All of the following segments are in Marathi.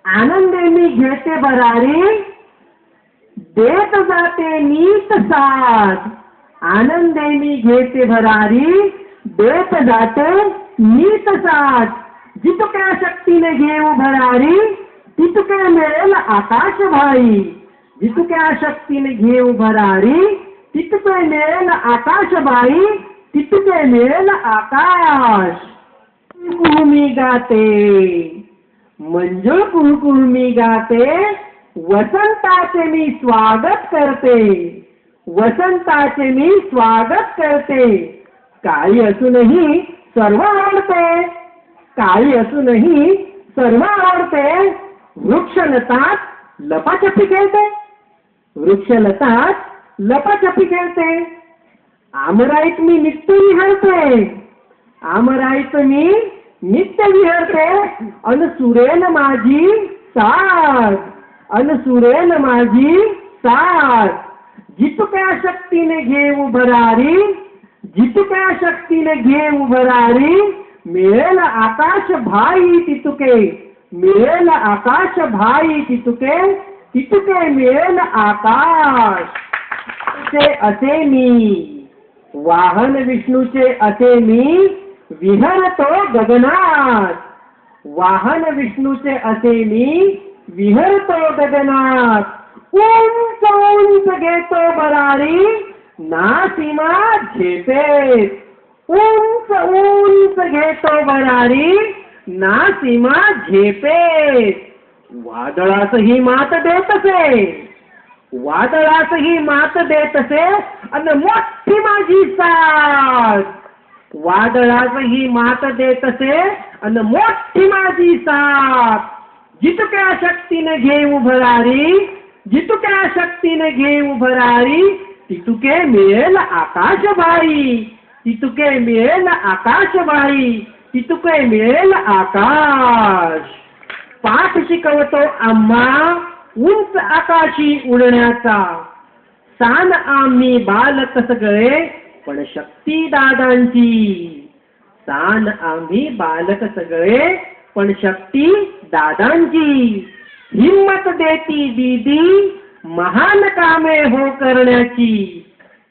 आनंदे मी घेते भरारी, देत जाते नीत साथ. आनंदे मी घेते भरारी, देत जाते नीत साथ. जितक्या शक्तीने घेऊ भरारी, तितके मिळेल आकाश भाई. जितक्या शक्तीने घेऊ भरारी, तितके मिळेल आकाश भाई, तितके मिळेल आकाश. कुळकुळमी गाते, मंजूळ कुळकुळमी गाते, वसंताचे मी स्वागत करते. वसंताचे मी स्वागत करते. काळी असूनही सर्व आवडते. काळी असूनही सर्व आवडते. वृक्षलतात लपाछपी खेळते. वृक्षलतात लपाछपी खेळते. आमराईत मी नित्य विहरते. आमराईत मी नित्य विहरते. अन सुरेल माझी साथ. अन सुरेल माझी साथ. जितक्या शक्तीने घेऊ भरारी, जितक्या शक्तीने घेऊ भरारी, मिळेल आकाश भाई तितुके. मिळेल आकाश भाई तितुके, तितुके मिळेल आकाश. असे मी वाहन विष्णूचे, असे मी विहरतो गगनात. वाहन विष्णूचे असे मी विहरतो गगनात. उंच उंच घेतो भरारी, ना सीमा झेपेत. उंच उंच घेतो भरारी, ना सीमा झेपेत. वादळासही मात देत असे. वादळासही मात देत असे. अन मोठी माझी साथ. वादळासही मात देत असे. अन मोठी माझी साथ. जितक्या शक्तीने घेऊ भरारी, जितक्या शक्तीने घेऊ भरारी, तितुके मिळेल आकाश भाई. तितुके मिळेल आकाश भाई. तितुके मिळेल आकाश. पाठ शिकवतो आम्हा उंच आकाशी उडण्याचा. सान आम्ही बालक सगळे, पण शक्ती दादांची. सान आम्ही बालक सगळे, पण शक्ती दादांची. हिम्मत देती दीदी, महान कामे हो करण्याची.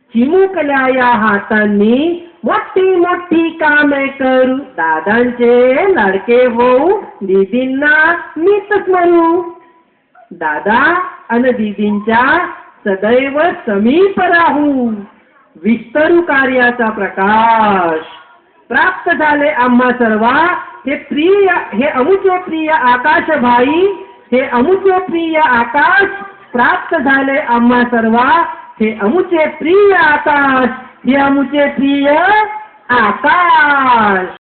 चिमुकल्या या हातांनी मोठी मोठी कामे करू. दादांचे लाडके होऊ, दीदींना मीच स्मरू. दादा अन दीदींच्या सदैव समीप राहू. विस्तरू कार्याचा प्रकाश. प्राप्त झाले आम्हा सर्वा हे प्रिय, हे अमुचे प्रिय आकाश भाई. हे अमुचे प्रिय आकाश. प्राप्त झाले आम्हा सर्वा हे अमुचे प्रिय आकाश. हे अमुचे प्रिय आकाश.